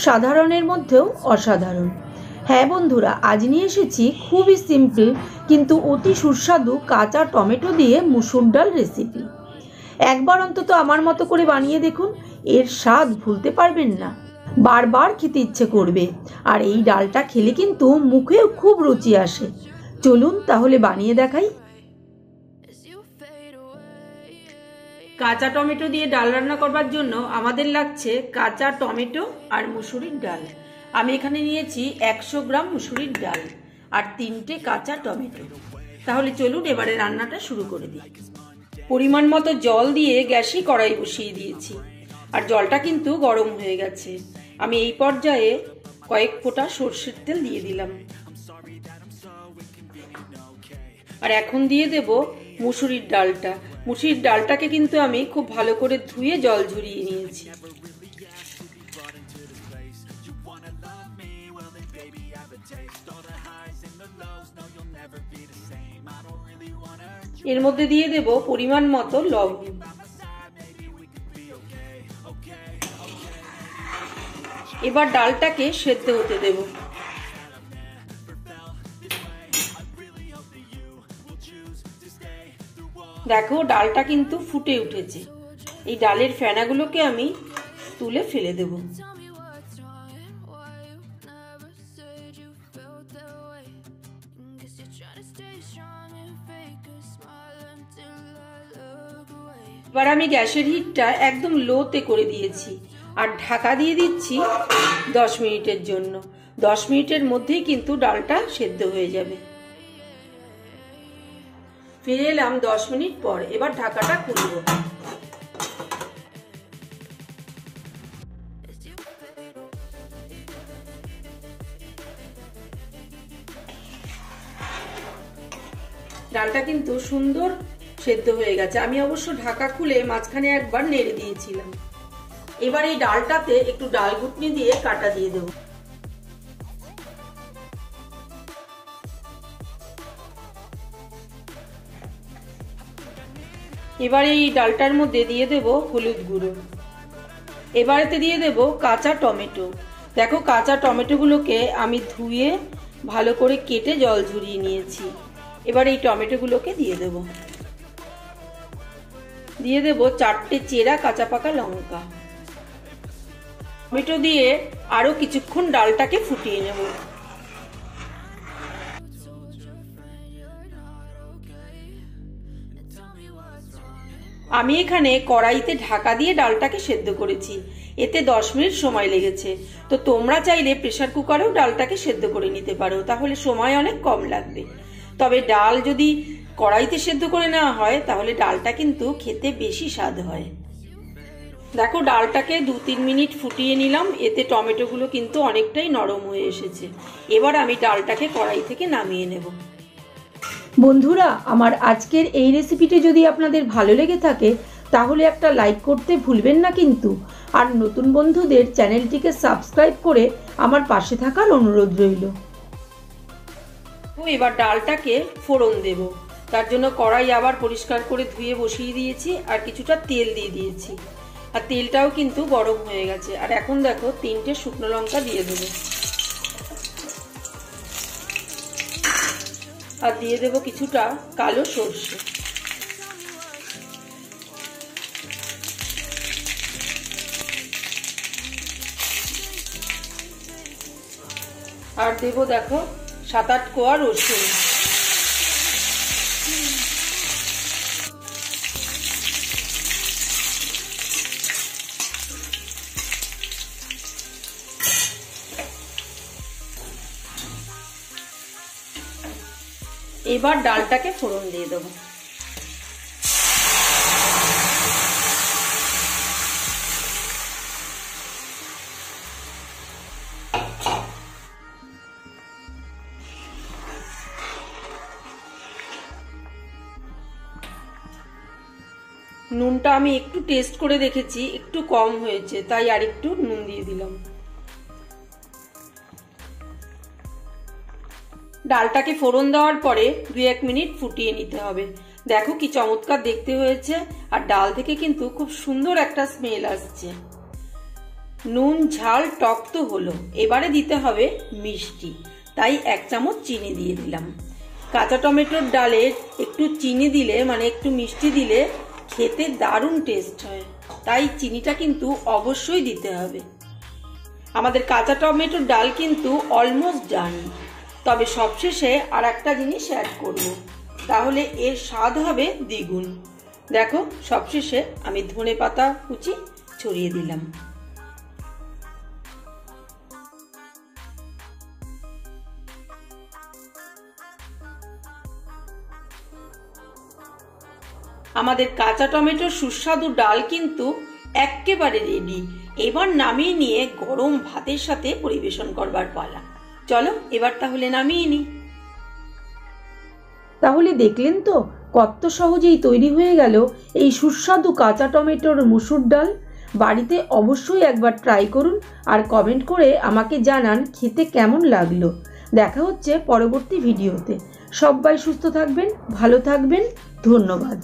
সাধারণের মধ্যেও অসাধারণ। হ্যাঁ বন্ধুরা, আজ নিয়ে এসেছি খুবই সিম্পল কিন্তু অতি সুস্বাদু কাঁচা টমেটো দিয়ে মুসুর ডাল রেসিপি। একবার অন্তত আমার মতো করে বানিয়ে দেখুন, এর স্বাদ ভুলতে পারবেন না, বারবার খেতে ইচ্ছে করবে। আর এই ডালটা খেলে কিন্তু মুখেও খুব রুচি আসে। চলুন তাহলে বানিয়ে দেখাই। কাঁচা টমেটো দিয়ে ডাল রান্না করবার জন্য আমাদের লাগছে কাঁচা টমেটো আর মুসুরির ডাল। আমি এখানে নিয়েছি 100 গ্রাম মুসুরির ডাল আর 3টে কাঁচা টমেটো। তাহলে চলুন এবারে রান্নাটা শুরু করে দিই। পরিমাণ মতো জল দিয়ে গ্যাসে কড়াই বসিয়ে দিয়েছি আর জলটা কিন্তু গরম হয়ে গেছে। আমি এই পর্যায়ে কয়েক ফোঁটা সরষের তেল দিয়ে দিলাম আর এখন দিয়ে দেব মুসুরির ডালটা। মুসুরির ডালটাকে কিন্তু আমি খুব ভালো করে ধুয়ে জল ঝরিয়ে নিয়েছি। এর মধ্যে দিয়ে দেব পরিমাণ মতো লবণ। এবার ডালটাকে সেদ্ধ হতে দেব। দেখো ডালটা কিন্তু ফুটে উঠেছে। এই ডালের ফেনাগুলোকে আমি তুলে ফেলে দেব। এবার আমি গ্যাসের হিটটা একদম লোতে করে দিয়েছি আর ঢাকা দিয়ে দিচ্ছি 10 মিনিটের জন্য। 10 মিনিটের মধ্যেই কিন্তু ডালটা সেদ্ধ হয়ে যাবে। ফিরে এলাম 10 মিনিট পর। এবার ঢাকাটা খুলব। ডালটা কিন্তু সুন্দর সেদ্ধ হয়ে গেছে। আমি অবশ্য ঢাকা খুলে মাঝখানে একবার নেড়ে দিয়েছিলাম। এবার এই ডালটাতে একটু ডাল ঘুটনি দিয়ে কাটা দিয়ে দেব। এবার এই ডালটার মধ্যে দিয়ে দেব হলুদ গুঁড়ো। এবারেতে দিয়ে দেব কাঁচা টমেটো। দেখো কাঁচা টমেটোগুলোকে আমি ধুয়ে ভালো করে কেটে জল ঝরিয়ে নিয়েছি। এবার এই টমেটোগুলোকে দিয়ে দেব। দিয়ে দেব 4টে চেরা কাঁচা পাকা লঙ্কা। টমেটো দিয়ে আরো কিছুক্ষণ ডালটাকে ফুটিয়ে নেব। আমি এখানে কড়াইতে ঢাকা দিয়ে ডালটাকে সেদ্ধ করেছি। এতে 10 মিনিট সময় লেগেছে। তো তোমরা চাইলে প্রেসার কুকারেও ডালটাকে সেদ্ধ করে নিতে পারো, তাহলে সময় অনেক কম লাগবে। তবে ডাল যদি কড়াইতে সেদ্ধ করে নেওয়া হয় তাহলে ডালটা কিন্তু খেতে বেশি স্বাদ হয়। দেখো ডালটাকে 2-3 মিনিট ফুটিয়ে নিলাম। এতে টমেটোগুলো কিন্তু অনেকটাই নরম হয়ে এসেছে। এবার আমি ডালটাকে কড়াই থেকে নামিয়ে নেব। বন্ধুরা, আমার আজকের এই রেসিপিটি যদি আপনাদের ভালো লেগে থাকে তাহলে একটা লাইক করতে ভুলবেন না কিন্তু। আর নতুন বন্ধুদের চ্যানেলটিকে সাবস্ক্রাইব করে আমার পাশে থাকার অনুরোধ রইল। এবার ডালটাকে ফোড়ন দেব। তার জন্য কড়াই আবার পরিষ্কার করে ধুয়ে বসিয়ে দিয়েছি আর কিছুটা তেল দিয়ে দিয়েছি। আর তেলটাও কিন্তু গরম হয়ে গেছে। আর এখন দেখো 3টে শুকনো লঙ্কা দিয়ে দেবো আর দিয়ে দেব কিছুটা কালো সরষে। আর দেব দেখো 7-8 কোয়া রসুন। এবার ডালটাকে ফোড়ন দিয়ে দেবো। নুনটা আমি একটু টেস্ট করে দেখেছি, একটু কম হয়েছে, তাই আর একটু নুন দিয়ে দিলাম। ডালটাকে ফোড়ন দেওয়ার পরে 2-1 মিনিট ফুটিয়ে নিতে হবে। দেখো কি চমৎকার দেখতে হয়েছে, আর ডাল থেকে কিন্তু খুব সুন্দর একটা স্মেল আসছে। নুন ঝাল টক তো হলো, এবারে দিতে হবে মিষ্টি, তাই 1 চামচ চিনি দিয়ে দিলাম। কাঁচা টমেটোর ডালে একটু চিনি দিলে মানে একটু মিষ্টি দিলে খেতে দারুণ টেস্ট হয়, তাই চিনিটা কিন্তু অবশ্যই দিতে হবে। আমাদের কাঁচা টমেটোর ডাল কিন্তু অলমোস্ট ডান, তবে সবশেষে আর একটা জিনিস অ্যাড করব, তাহলে এর স্বাদ হবে দ্বিগুণ। দেখো সবশেষে আমি ধনেপাতা কুচি ছড়িয়ে দিলাম। আমাদের কাঁচা টমেটোর সুস্বাদু ডাল কিন্তু একেবারে রেডি। এবার নামিয়ে নিয়ে গরম ভাতের সাথে পরিবেশন করবার পালা। চলো এবার তাহলে নামিয়ে নিই। তাহলে দেখলেন তো কত সহজেই তৈরি হয়ে গেল এই সুস্বাদু কাঁচা টমেটোর মুসুর ডাল। বাড়িতে অবশ্যই একবার ট্রাই করুন আর কমেন্ট করে আমাকে জানান খেতে কেমন লাগলো। দেখা হচ্ছে পরবর্তী ভিডিওতে। সবাই সুস্থ থাকবেন, ভালো থাকবেন, ধন্যবাদ।